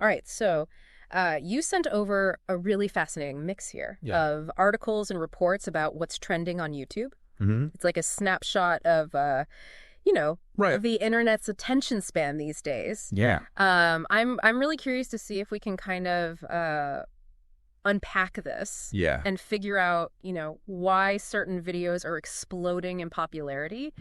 All right, so you sent over a really fascinating mix here Yeah. of articles and reports about what's trending on YouTube. Mm-hmm. It's like a snapshot of, you know, Right. the internet's attention span these days. Yeah. I'm really curious to see if we can kind of unpack this Yeah. and figure out, why certain videos are exploding in popularity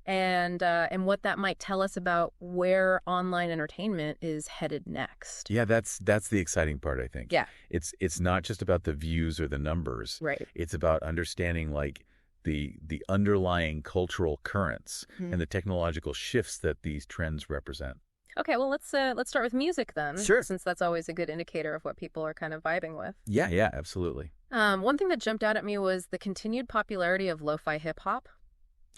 and what that might tell us about where online entertainment is headed next. Yeah, that's the exciting part, I think. Yeah. It's not just about the views or the numbers. Right. It's about understanding like the underlying cultural currents and the technological shifts that these trends represent. Okay, well, let's start with music then. Sure. Since that's always a good indicator of what people are kind of vibing with. Yeah, absolutely. One thing that jumped out at me was the continued popularity of lo-fi hip-hop.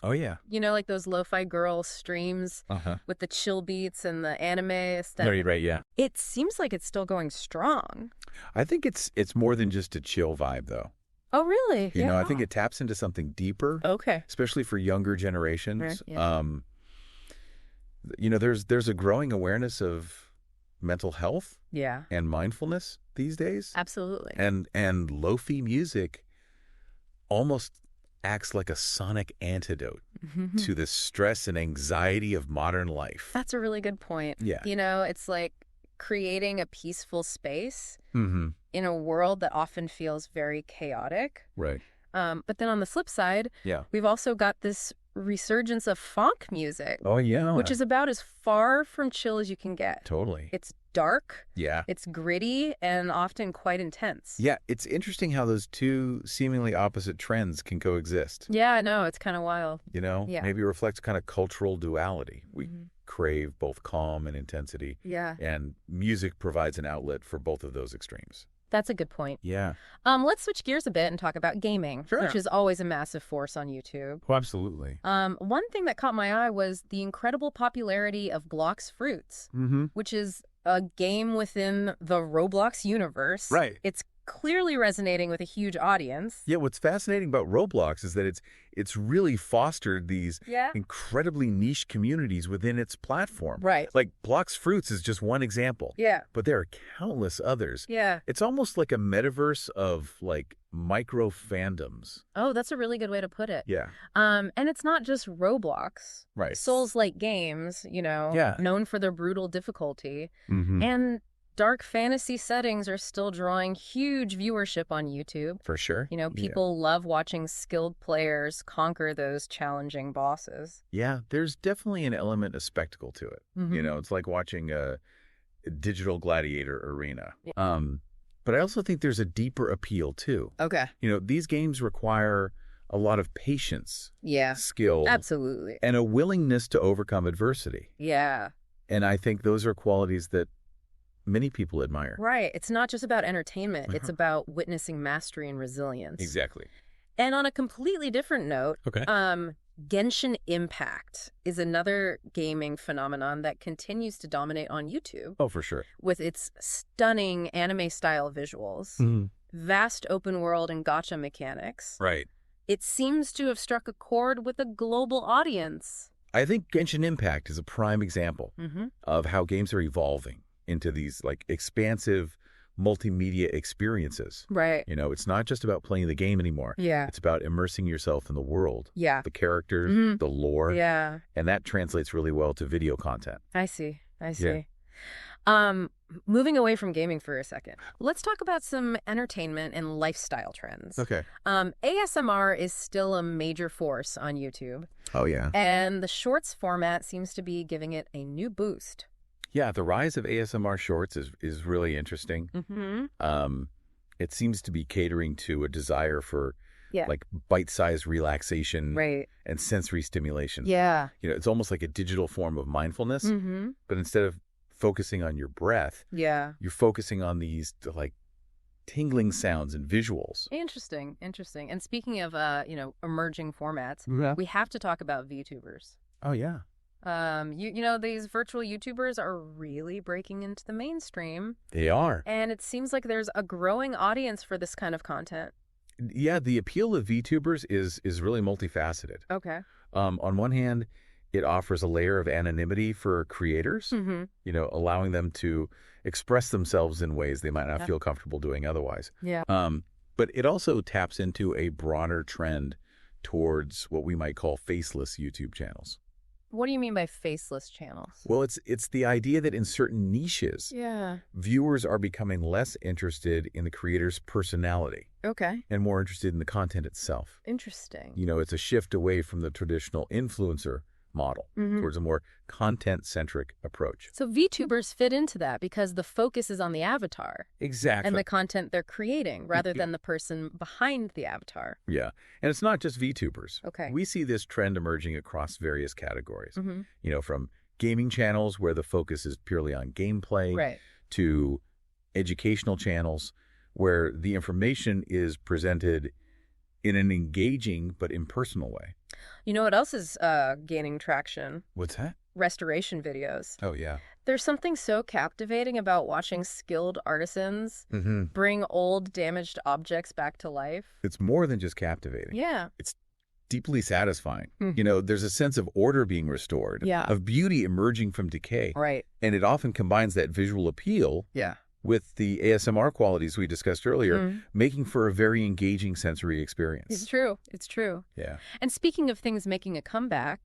Oh, yeah. Like those lo-fi girl streams with the chill beats and the anime aesthetic. Right, yeah. It seems like it's still going strong. I think it's more than just a chill vibe, though. Oh, really? You know, I think it taps into something deeper. Okay. Especially for younger generations. Right, yeah. There's a growing awareness of mental health and mindfulness these days. Absolutely. And lo-fi music almost acts like a sonic antidote to the stress and anxiety of modern life. That's a really good point. Yeah. It's like creating a peaceful space in a world that often feels very chaotic. Right. But then on the flip side, we've also got this resurgence of funk music. Oh, yeah. Which is about as far from chill as you can get. Totally. It's dark. Yeah. It's gritty and often quite intense. Yeah, it's interesting how those two seemingly opposite trends can coexist. Yeah, I know. It's kind of wild. Yeah. Maybe it reflects kind of cultural duality. We crave both calm and intensity. Yeah. And music provides an outlet for both of those extremes. That's a good point. Yeah. Let's switch gears a bit and talk about gaming, Sure. which is always a massive force on YouTube. Oh, absolutely. One thing that caught my eye was the incredible popularity of Blox Fruits, which is a game within the Roblox universe. Right. It's clearly resonating with a huge audience. Yeah, what's fascinating about Roblox is that it's really fostered these incredibly niche communities within its platform. Right. Like Blox Fruits is just one example. Yeah. But there are countless others. Yeah. It's almost like a metaverse of like micro fandoms. Oh, that's a really good way to put it. Yeah. And it's not just Roblox. Right. Souls-like games, known for their brutal difficulty. And dark fantasy settings are still drawing huge viewership on YouTube. For sure. People love watching skilled players conquer those challenging bosses. Yeah, there's definitely an element of spectacle to it. It's like watching a digital gladiator arena. But I also think there's a deeper appeal too. Okay. These games require a lot of patience, skill, absolutely, and a willingness to overcome adversity. Yeah. And I think those are qualities that many people admire. Right. It's not just about entertainment. It's about witnessing mastery and resilience. Exactly. And on a completely different note, Genshin Impact is another gaming phenomenon that continues to dominate on YouTube. Oh, for sure. With its stunning anime-style visuals, vast open world and gacha mechanics. Right. It seems to have struck a chord with a global audience. I think Genshin Impact is a prime example of how games are evolving into these like expansive multimedia experiences. Right. It's not just about playing the game anymore. Yeah. It's about immersing yourself in the world. Yeah. The characters, the lore. Yeah. And that translates really well to video content. I see. Yeah. Moving away from gaming for a second, let's talk about some entertainment and lifestyle trends. Okay. ASMR is still a major force on YouTube. Oh, yeah. And the shorts format seems to be giving it a new boost. Yeah, the rise of ASMR shorts is really interesting. It seems to be catering to a desire for like bite-sized relaxation and sensory stimulation. Yeah. It's almost like a digital form of mindfulness, but instead of focusing on your breath, you're focusing on these like tingling sounds and visuals. Interesting. And speaking of emerging formats, we have to talk about VTubers. Oh, yeah. These virtual YouTubers are really breaking into the mainstream. They are. And it seems like there's a growing audience for this kind of content. Yeah, the appeal of VTubers is really multifaceted. Okay. On one hand, it offers a layer of anonymity for creators, allowing them to express themselves in ways they might not feel comfortable doing otherwise. Yeah. But it also taps into a broader trend towards what we might call faceless YouTube channels. What do you mean by faceless channels? Well, it's the idea that in certain niches, viewers are becoming less interested in the creator's personality. Okay. And more interested in the content itself. Interesting. You know, it's a shift away from the traditional influencer model towards a more content-centric approach. So VTubers fit into that because the focus is on the avatar. Exactly. And the content they're creating rather than the person behind the avatar. Yeah. And it's not just VTubers. Okay. We see this trend emerging across various categories. You know, from gaming channels where the focus is purely on gameplay to educational channels where the information is presented in an engaging but impersonal way. You know what else is gaining traction? What's that? Restoration videos. Oh, yeah. There's something so captivating about watching skilled artisans bring old, damaged objects back to life. It's more than just captivating. Yeah. It's deeply satisfying. You know, there's a sense of order being restored, of beauty emerging from decay. Right. And it often combines that visual appeal with the ASMR qualities we discussed earlier, making for a very engaging sensory experience. It's true. It's true. Yeah. And speaking of things making a comeback,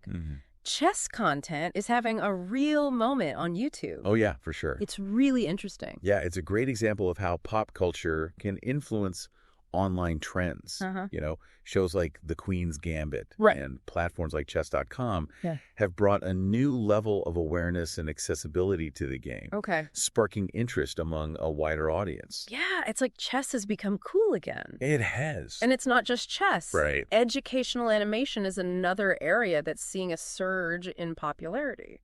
chess content is having a real moment on YouTube. Oh, yeah, for sure. It's really interesting. Yeah, it's a great example of how pop culture can influence online trends. You know, shows like The Queen's Gambit and platforms like chess.com have brought a new level of awareness and accessibility to the game. Okay. Sparking interest among a wider audience. Yeah, it's like chess has become cool again. It has. And it's not just chess. Right. Educational animation is another area that's seeing a surge in popularity.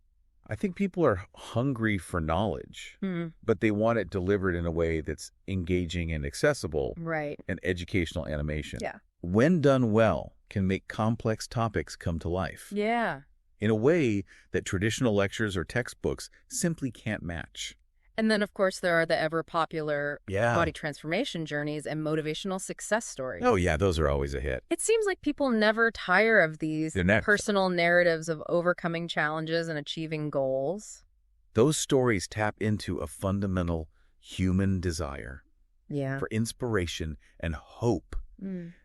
I think people are hungry for knowledge, but they want it delivered in a way that's engaging and accessible. Right. And educational animation. Yeah. When done well, can make complex topics come to life. Yeah. In a way that traditional lectures or textbooks simply can't match. And then, of course, there are the ever-popular body transformation journeys and motivational success stories. Oh, yeah, those are always a hit. It seems like people never tire of these personal narratives of overcoming challenges and achieving goals. Those stories tap into a fundamental human desire for inspiration and hope.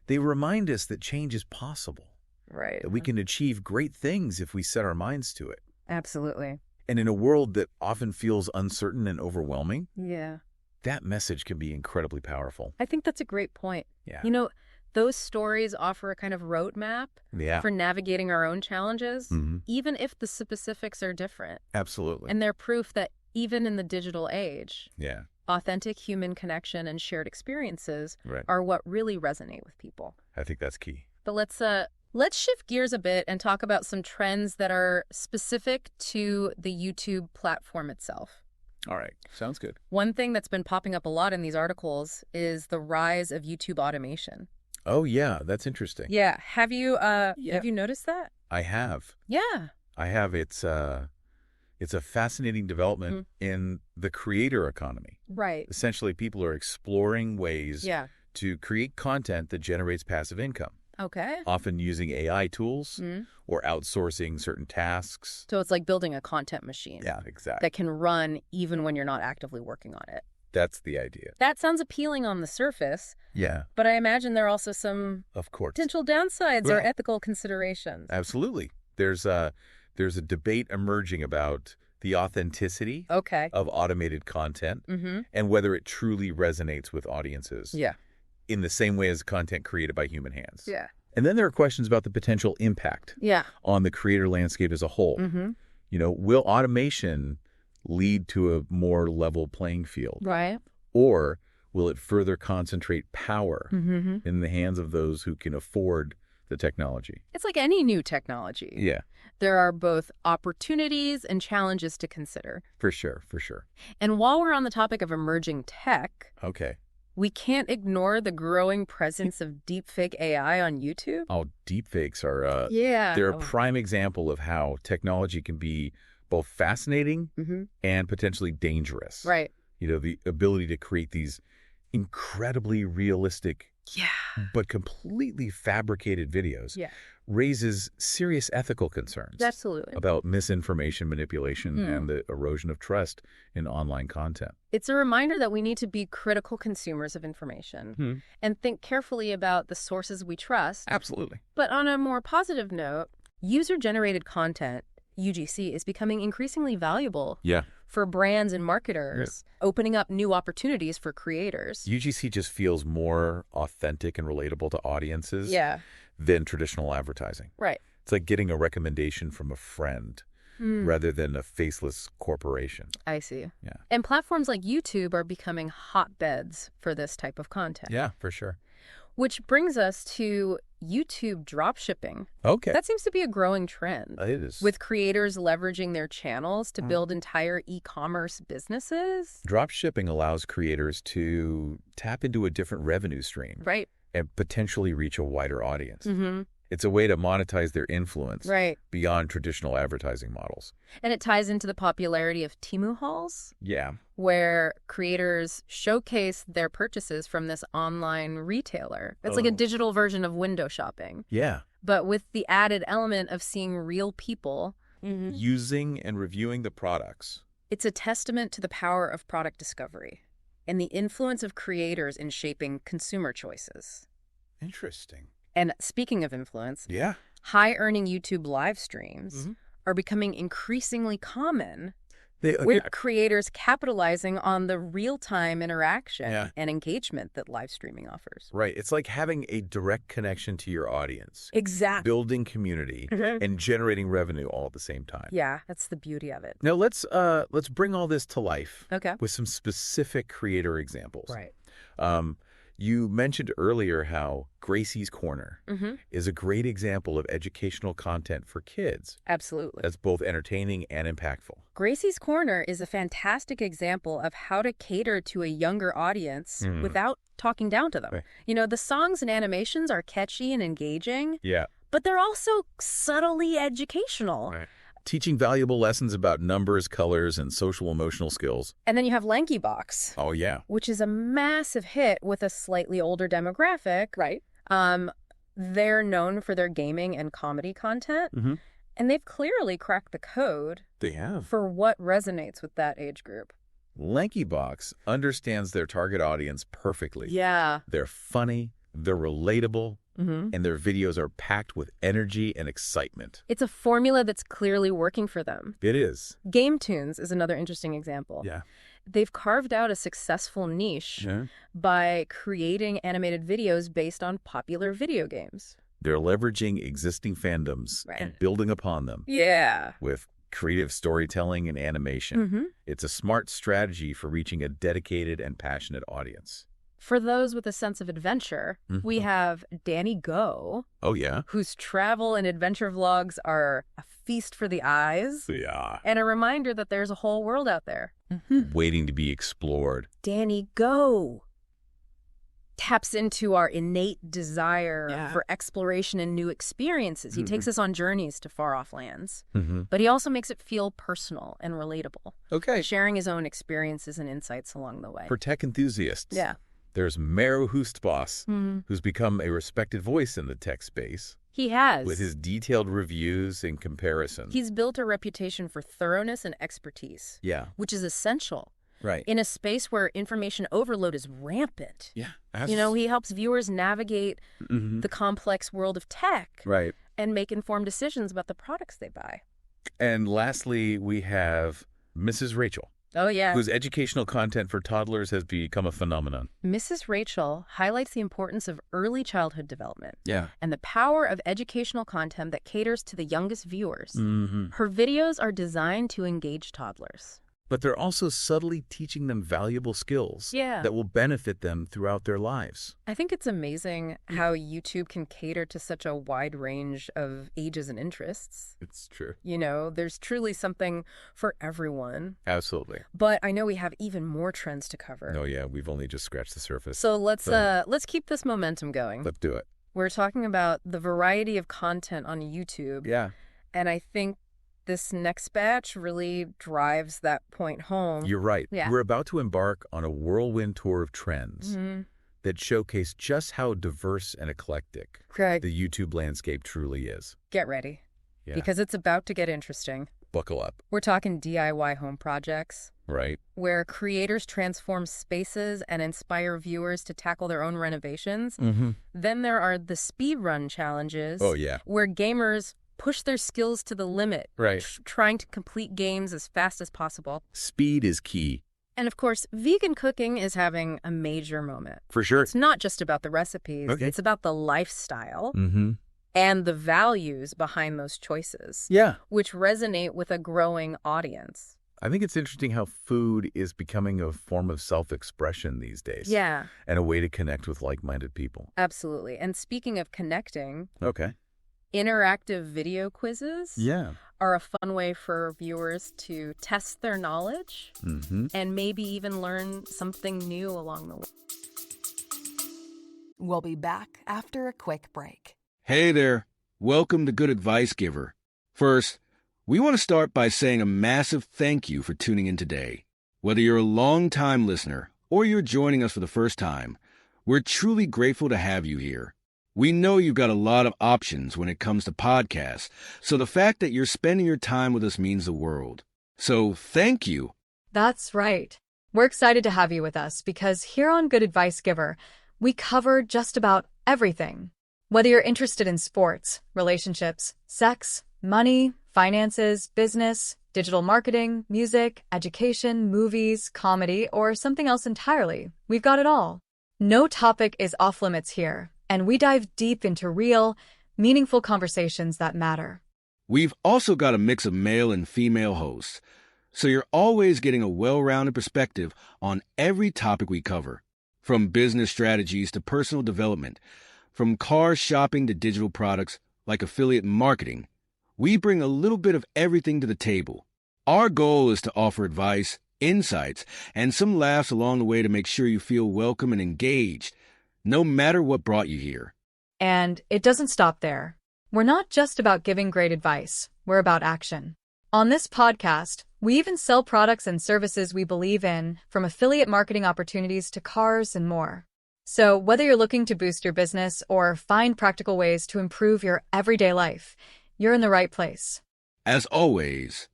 They remind us that change is possible. Right. That we can achieve great things if we set our minds to it. Absolutely. And in a world that often feels uncertain and overwhelming, that message can be incredibly powerful. I think that's a great point. Yeah. You know, those stories offer a kind of roadmap for navigating our own challenges, even if the specifics are different. Absolutely. And they're proof that even in the digital age, authentic human connection and shared experiences are what really resonate with people. I think that's key. But let's shift gears a bit and talk about some trends that are specific to the YouTube platform itself. All right. Sounds good. One thing that's been popping up a lot in these articles is the rise of YouTube automation. Oh, yeah. That's interesting. Yeah. Have you noticed that? I have. Yeah. I have. It's a fascinating development in the creator economy. Right. Essentially, people are exploring ways to create content that generates passive income. Okay. Often using AI tools or outsourcing certain tasks. So it's like building a content machine. Yeah, exactly. That can run even when you're not actively working on it. That's the idea. That sounds appealing on the surface. Yeah. But I imagine there are also some potential downsides or ethical considerations. Absolutely. There's a debate emerging about the authenticity of automated content and whether it truly resonates with audiences. Yeah. In the same way as content created by human hands. Yeah. And then there are questions about the potential impact on the creator landscape as a whole. You know, will automation lead to a more level playing field? Right. Or will it further concentrate power in the hands of those who can afford the technology? It's like any new technology. Yeah. There are both opportunities and challenges to consider. For sure, for sure. And while we're on the topic of emerging tech, we can't ignore the growing presence of deepfake AI on YouTube. Oh, deepfakes are they're a prime example of how technology can be both fascinating and potentially dangerous. Right. You know, the ability to create these incredibly realistic but completely fabricated videos raises serious ethical concerns. Absolutely. About misinformation manipulation and the erosion of trust in online content. It's a reminder that we need to be critical consumers of information and think carefully about the sources we trust. Absolutely. But on a more positive note, user-generated content, UGC, is becoming increasingly valuable for brands and marketers, opening up new opportunities for creators. UGC just feels more authentic and relatable to audiences than traditional advertising. Right. It's like getting a recommendation from a friend rather than a faceless corporation. I see. Yeah. And platforms like YouTube are becoming hotbeds for this type of content. Yeah, for sure. Which brings us to YouTube dropshipping. Okay. That seems to be a growing trend. It is. With creators leveraging their channels to build entire e-commerce businesses. Dropshipping allows creators to tap into a different revenue stream. Right. And potentially reach a wider audience. It's a way to monetize their influence beyond traditional advertising models. And it ties into the popularity of Temu hauls. Yeah. Where creators showcase their purchases from this online retailer. It's like a digital version of window shopping. Yeah. But with the added element of seeing real people using and reviewing the products. It's a testament to the power of product discovery and the influence of creators in shaping consumer choices. Interesting. And speaking of influence, high-earning YouTube live streams are becoming increasingly common, with creators capitalizing on the real-time interaction and engagement that live streaming offers. Right. It's like having a direct connection to your audience. Exactly. Building community and generating revenue all at the same time. Yeah, that's the beauty of it. Now let's bring all this to life with some specific creator examples. Right. You mentioned earlier how Gracie's Corner is a great example of educational content for kids. Absolutely. That's both entertaining and impactful. Gracie's Corner is a fantastic example of how to cater to a younger audience without talking down to them. Right. You know, the songs and animations are catchy and engaging, but they're also subtly educational. Right. Teaching valuable lessons about numbers, colors, and social emotional skills. And then you have Lanky Box. Oh, yeah. Which is a massive hit with a slightly older demographic. Right. They're known for their gaming and comedy content. And they've clearly cracked the code. They have. For what resonates with that age group. Lanky Box understands their target audience perfectly. Yeah. They're funny. They're relatable. And their videos are packed with energy and excitement. It's a formula that's clearly working for them. It is. Game Tunes is another interesting example. Yeah. They've carved out a successful niche by creating animated videos based on popular video games. They're leveraging existing fandoms and building upon them. Yeah. With creative storytelling and animation. It's a smart strategy for reaching a dedicated and passionate audience. For those with a sense of adventure, we have Danny Go. Oh, yeah? Whose travel and adventure vlogs are a feast for the eyes. Yeah. And a reminder that there's a whole world out there. Waiting to be explored. Danny Go taps into our innate desire for exploration and new experiences. He takes us on journeys to far-off lands. But he also makes it feel personal and relatable. Okay. Sharing his own experiences and insights along the way. For tech enthusiasts. Yeah. There's Meru Hoostboss, who's become a respected voice in the tech space. He has. With his detailed reviews and comparisons. He's built a reputation for thoroughness and expertise. Yeah. Which is essential. Right. In a space where information overload is rampant. Yeah. You know, he helps viewers navigate the complex world of tech. Right. And make informed decisions about the products they buy. And lastly, we have Mrs. Rachel. Oh, yeah. Whose educational content for toddlers has become a phenomenon. Mrs. Rachel highlights the importance of early childhood development. Yeah. And the power of educational content that caters to the youngest viewers. Her videos are designed to engage toddlers. But they're also subtly teaching them valuable skills that will benefit them throughout their lives. I think it's amazing how YouTube can cater to such a wide range of ages and interests. It's true. You know, there's truly something for everyone. Absolutely. But I know we have even more trends to cover. Oh, yeah. We've only just scratched the surface. So let's keep this momentum going. Let's do it. We're talking about the variety of content on YouTube. Yeah. And I think this next batch really drives that point home. You're right. Yeah. We're about to embark on a whirlwind tour of trends that showcase just how diverse and eclectic the YouTube landscape truly is. Get ready, because it's about to get interesting. Buckle up. We're talking DIY home projects. Right. Where creators transform spaces and inspire viewers to tackle their own renovations. Then there are the speedrun challenges. Oh, yeah. Where gamers push their skills to the limit. Right. Trying to complete games as fast as possible. Speed is key. And of course, vegan cooking is having a major moment. For sure. It's not just about the recipes. Okay. It's about the lifestyle. And the values behind those choices. Yeah. Which resonate with a growing audience. I think it's interesting how food is becoming a form of self-expression these days. Yeah. And a way to connect with like-minded people. Absolutely. And speaking of connecting, interactive video quizzes are a fun way for viewers to test their knowledge and maybe even learn something new along the way. We'll be back after a quick break. Hey there. Welcome to Good Advice Giver. First, we want to start by saying a massive thank you for tuning in today. Whether you're a long-time listener or you're joining us for the first time, we're truly grateful to have you here. We know you've got a lot of options when it comes to podcasts, so the fact that you're spending your time with us means the world. So thank you. That's right. We're excited to have you with us because here on Good Advice Giver, we cover just about everything. Whether you're interested in sports, relationships, sex, money, finances, business, digital marketing, music, education, movies, comedy, or something else entirely, we've got it all. No topic is off limits here, and we dive deep into real, meaningful conversations that matter. We've also got a mix of male and female hosts, so you're always getting a well-rounded perspective on every topic we cover, from business strategies to personal development, from car shopping to digital products like affiliate marketing. We bring a little bit of everything to the table. Our goal is to offer advice, insights, and some laughs along the way to make sure you feel welcome and engaged, no matter what brought you here. And it doesn't stop there. We're not just about giving great advice. We're about action. On this podcast, we even sell products and services we believe in, from affiliate marketing opportunities to cars and more. So whether you're looking to boost your business or find practical ways to improve your everyday life, you're in the right place. As always,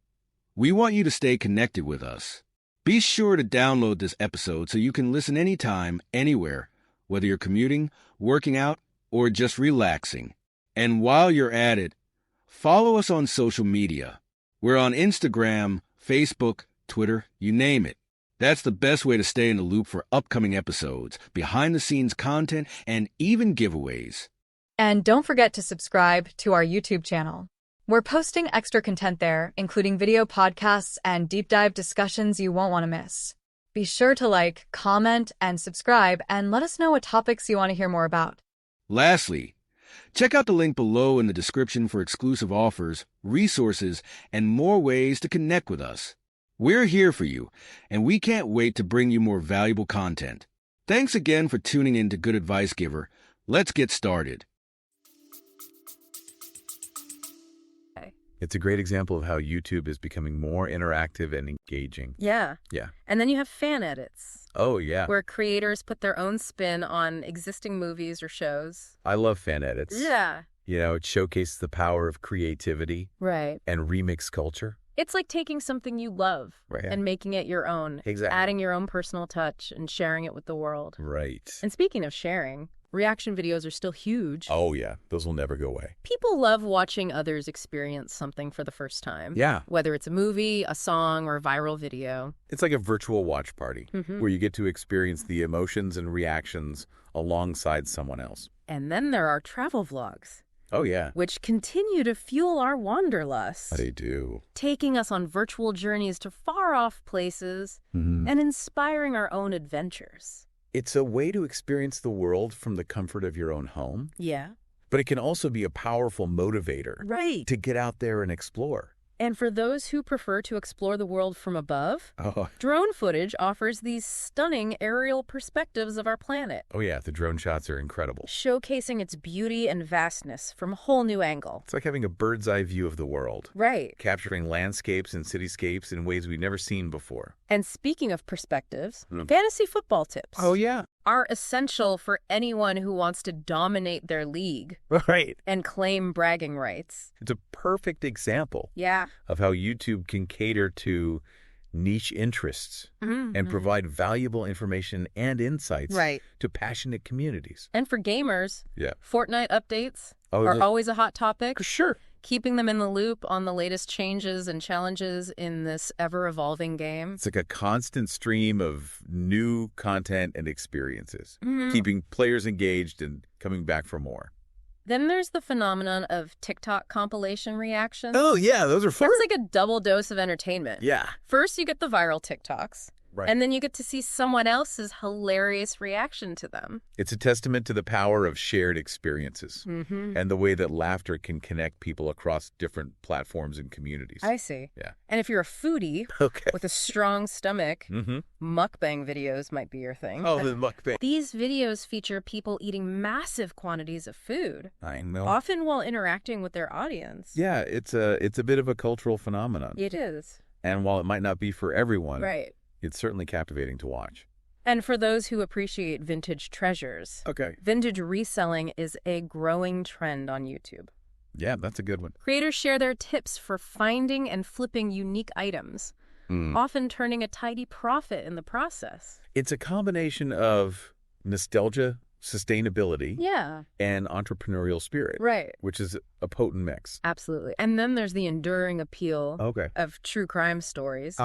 we want you to stay connected with us. Be sure to download this episode so you can listen anytime, anywhere, whether you're commuting, working out, or just relaxing. And while you're at it, follow us on social media. We're on Instagram, Facebook, Twitter, you name it. That's the best way to stay in the loop for upcoming episodes, behind-the-scenes content, and even giveaways. And don't forget to subscribe to our YouTube channel. We're posting extra content there, including video podcasts and deep dive discussions you won't want to miss. Be sure to like, comment, and subscribe, and let us know what topics you want to hear more about. Lastly, check out the link below in the description for exclusive offers, resources, and more ways to connect with us. We're here for you, and we can't wait to bring you more valuable content. Thanks again for tuning in to Good Advice Giver. Let's get started. It's a great example of how YouTube is becoming more interactive and engaging. Yeah. And then you have fan edits. Oh, yeah. Where creators put their own spin on existing movies or shows. I love fan edits. Yeah. You know, it showcases the power of creativity. Right. And remix culture. It's like taking something you love and making it your own. Exactly. Adding your own personal touch and sharing it with the world. Right. And speaking of sharing, reaction videos are still huge. Oh, yeah. Those will never go away. People love watching others experience something for the first time. Yeah. Whether it's a movie, a song, or a viral video. It's like a virtual watch party where you get to experience the emotions and reactions alongside someone else. And then there are travel vlogs. Oh, yeah. Which continue to fuel our wanderlust. They do. Taking us on virtual journeys to far-off places and inspiring our own adventures. It's a way to experience the world from the comfort of your own home. Yeah. But it can also be a powerful motivator. Right. To get out there and explore. And for those who prefer to explore the world from above, drone footage offers these stunning aerial perspectives of our planet. Oh, yeah. The drone shots are incredible. Showcasing its beauty and vastness from a whole new angle. It's like having a bird's eye view of the world. Right. Capturing landscapes and cityscapes in ways we've never seen before. And speaking of perspectives, fantasy football tips. Oh, yeah. are essential for anyone who wants to dominate their league. Right. And claim bragging rights. It's a perfect example Yeah. of how YouTube can cater to niche interests and provide valuable information and insights to passionate communities. And for gamers, Fortnite updates are always a hot topic. Sure. Keeping them in the loop on the latest changes and challenges in this ever-evolving game. It's like a constant stream of new content and experiences, keeping players engaged and coming back for more. Then there's the phenomenon of TikTok compilation reactions. Oh, yeah, those are fun. It's like a double dose of entertainment. Yeah. First, you get the viral TikToks. Right. And then you get to see someone else's hilarious reaction to them. It's a testament to the power of shared experiences and the way that laughter can connect people across different platforms and communities. I see. Yeah. And if you're a foodie with a strong stomach, mukbang videos might be your thing. Oh, the mukbang. These videos feature people eating massive quantities of food. I know. Often while interacting with their audience. Yeah, it's a bit of a cultural phenomenon. It is. And while it might not be for everyone, right, it's certainly captivating to watch. And for those who appreciate vintage treasures, vintage reselling is a growing trend on YouTube. Yeah, that's a good one. Creators share their tips for finding and flipping unique items, often turning a tidy profit in the process. It's a combination of nostalgia, sustainability, and entrepreneurial spirit, right, which is a potent mix. Absolutely. And then there's the enduring appeal of true crime stories,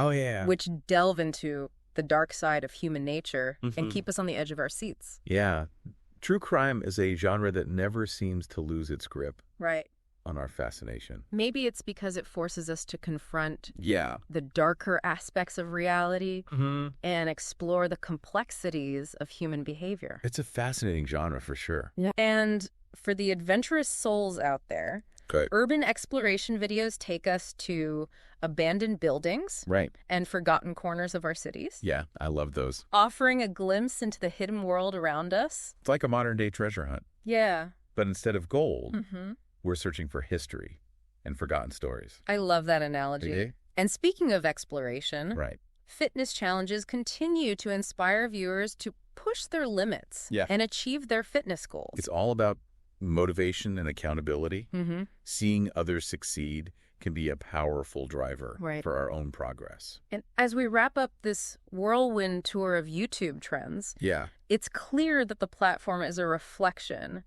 which delve into the dark side of human nature and keep us on the edge of our seats. Yeah. True crime is a genre that never seems to lose its grip. Right. On our fascination. Maybe it's because it forces us to confront the darker aspects of reality and explore the complexities of human behavior. It's a fascinating genre for sure. Yeah. And for the adventurous souls out there, urban exploration videos take us to abandoned buildings and forgotten corners of our cities. Yeah, I love those. Offering a glimpse into the hidden world around us. It's like a modern-day treasure hunt. Yeah. But instead of gold, we're searching for history and forgotten stories. I love that analogy. And speaking of exploration, fitness challenges continue to inspire viewers to push their limits and achieve their fitness goals. It's all about motivation and accountability. Seeing others succeed can be a powerful driver for our own progress. And as we wrap up this whirlwind tour of YouTube trends, it's clear that the platform is a reflection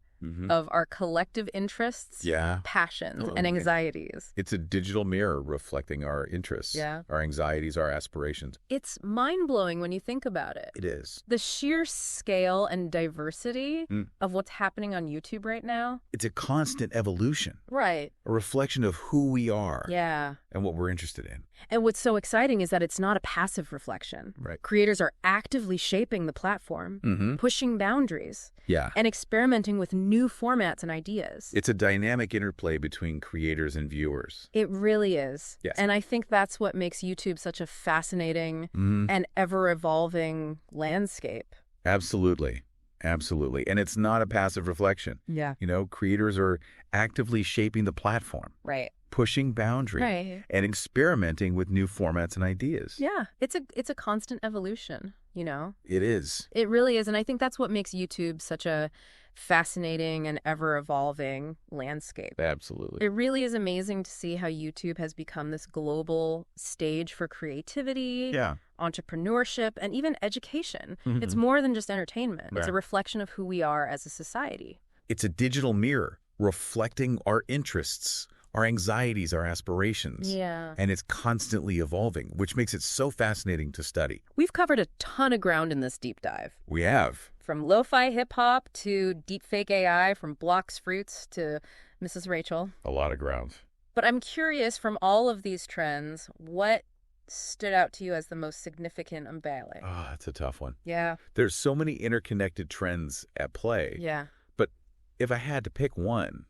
of our collective interests, passions, and anxieties. It's a digital mirror reflecting our interests, our anxieties, our aspirations. It's mind-blowing when you think about it. It is. The sheer scale and diversity of what's happening on YouTube right now. It's a constant evolution. Right. A reflection of who we are. Yeah. And what we're interested in. And what's so exciting is that it's not a passive reflection. Right. Creators are actively shaping the platform, pushing boundaries, and experimenting with new formats and ideas. It's a dynamic interplay between creators and viewers. It really is. Yes. And I think that's what makes YouTube such a fascinating and ever-evolving landscape. Absolutely. Absolutely. And it's not a passive reflection. Yeah. You know, creators are actively shaping the platform. Right. Pushing boundaries and experimenting with new formats and ideas. Yeah. It's a constant evolution, you know? It is. It really is. And I think that's what makes YouTube such a fascinating and ever-evolving landscape. Absolutely. It really is amazing to see how YouTube has become this global stage for creativity, entrepreneurship, and even education. It's more than just entertainment. It's a reflection of who we are as a society. It's a digital mirror reflecting our interests, our anxieties, our aspirations. Yeah. And it's constantly evolving, which makes it so fascinating to study. We've covered a ton of ground in this deep dive. We have. From lo-fi hip-hop to deepfake AI, from Blox Fruits to Mrs. Rachel. A lot of ground. But I'm curious, from all of these trends, what stood out to you as the most significant unveiling? Oh, that's a tough one. Yeah. There's so many interconnected trends at play. Yeah. But if I had to pick one,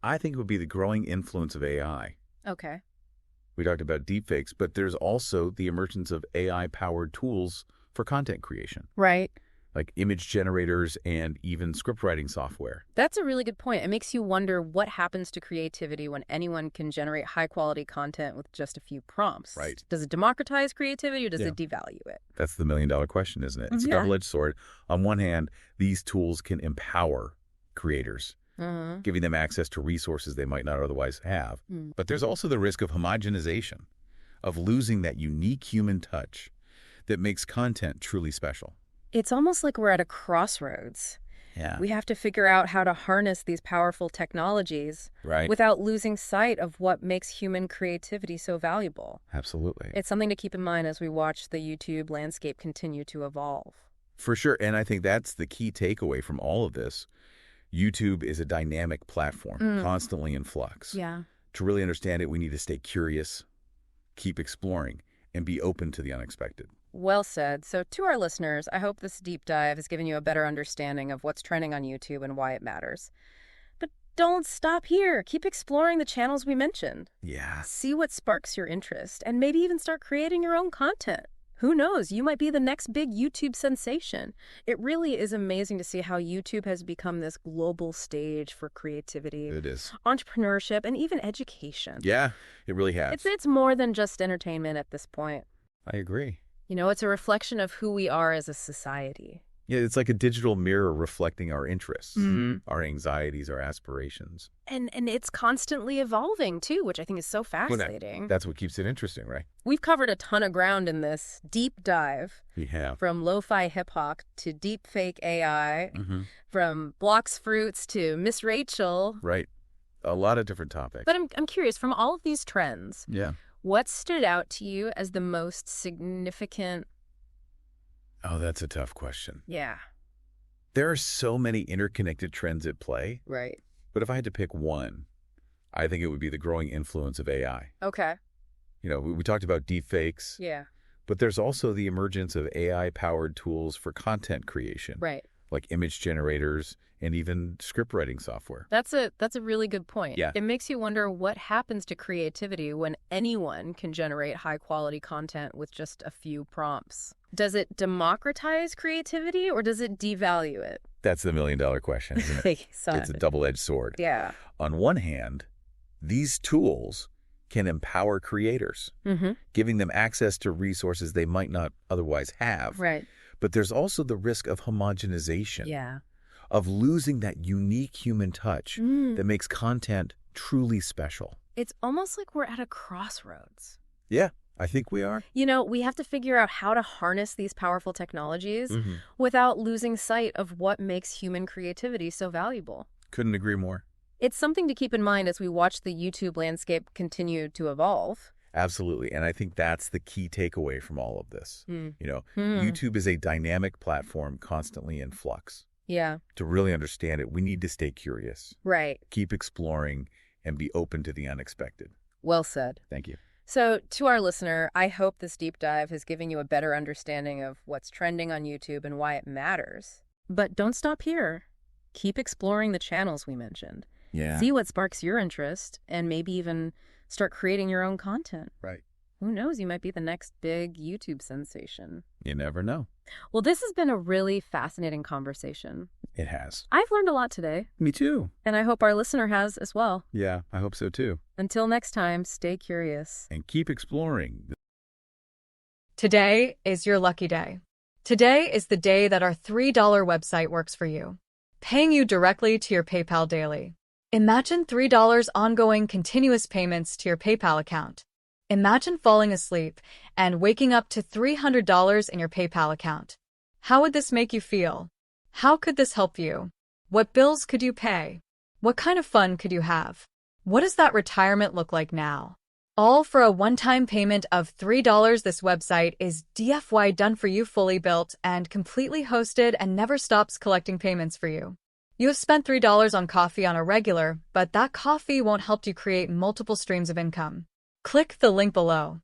I think it would be the growing influence of AI. Okay. We talked about deepfakes, but there's also the emergence of AI-powered tools for content creation. Right. like image generators and even script writing software. That's a really good point. It makes you wonder what happens to creativity when anyone can generate high-quality content with just a few prompts. Right. Does it democratize creativity or does it devalue it? That's the million-dollar question, isn't it? It's a double-edged sword. On one hand, these tools can empower creators, giving them access to resources they might not otherwise have. But there's also the risk of homogenization, of losing that unique human touch that makes content truly special. It's almost like we're at a crossroads. Yeah. We have to figure out how to harness these powerful technologies without losing sight of what makes human creativity so valuable. Absolutely. It's something to keep in mind as we watch the YouTube landscape continue to evolve. For sure. And I think that's the key takeaway from all of this. YouTube is a dynamic platform, constantly in flux. Yeah. To really understand it, we need to stay curious, keep exploring, and be open to the unexpected. Well said. So to our listeners, I hope this deep dive has given you a better understanding of what's trending on YouTube and why it matters. But don't stop here. Keep exploring the channels we mentioned. Yeah. See what sparks your interest and maybe even start creating your own content. Who knows? You might be the next big YouTube sensation. It really is amazing to see how YouTube has become this global stage for creativity. It is. Entrepreneurship and even education. Yeah, it really has. It's more than just entertainment at this point. I agree. You know, it's a reflection of who we are as a society. Yeah, it's like a digital mirror reflecting our interests, our anxieties, our aspirations. And it's constantly evolving, too, which I think is so fascinating. Well, that's what keeps it interesting, right? We've covered a ton of ground in this deep dive. We have. From lo-fi hip-hop to deep-fake AI, from Blox Fruits to Miss Rachel. Right. A lot of different topics. But I'm curious, from all of these trends, yeah, what stood out to you as the most significant? Oh, that's a tough question. Yeah. There are so many interconnected trends at play. Right. But if I had to pick one, I think it would be the growing influence of AI. Okay. You know, we talked about deepfakes. Yeah. But there's also the emergence of AI-powered tools for content creation. Right. Like image generators and even script writing software. That's a really good point. Yeah. It makes you wonder what happens to creativity when anyone can generate high-quality content with just a few prompts. Does it democratize creativity or does it devalue it? That's the million-dollar question, isn't it? It's a double-edged sword. Yeah. On one hand, these tools can empower creators, giving them access to resources they might not otherwise have. Right. But there's also the risk of homogenization. Yeah. Of losing that unique human touch that makes content truly special. It's almost like we're at a crossroads. Yeah, I think we are. You know, we have to figure out how to harness these powerful technologies without losing sight of what makes human creativity so valuable. Couldn't agree more. It's something to keep in mind as we watch the YouTube landscape continue to evolve. Absolutely. And I think that's the key takeaway from all of this. You know, YouTube is a dynamic platform constantly in flux. Yeah. To really understand it, we need to stay curious. Right. Keep exploring and be open to the unexpected. Well said. Thank you. So to our listener, I hope this deep dive has given you a better understanding of what's trending on YouTube and why it matters. But don't stop here. Keep exploring the channels we mentioned. Yeah. See what sparks your interest and maybe even start creating your own content. Right. Who knows? You might be the next big YouTube sensation. You never know. Well, this has been a really fascinating conversation. It has. I've learned a lot today. Me too. And I hope our listener has as well. Yeah, I hope so too. Until next time, stay curious. And keep exploring. Today is your lucky day. Today is the day that our $3 website works for you, paying you directly to your PayPal daily. Imagine $3 ongoing continuous payments to your PayPal account. Imagine falling asleep and waking up to $300 in your PayPal account. How would this make you feel? How could this help you? What bills could you pay? What kind of fun could you have? What does that retirement look like now? All for a one-time payment of $3. This website is DFY done for you, fully built and completely hosted, and never stops collecting payments for you. You have spent $3 on coffee on a regular, but that coffee won't help you create multiple streams of income. Click the link below.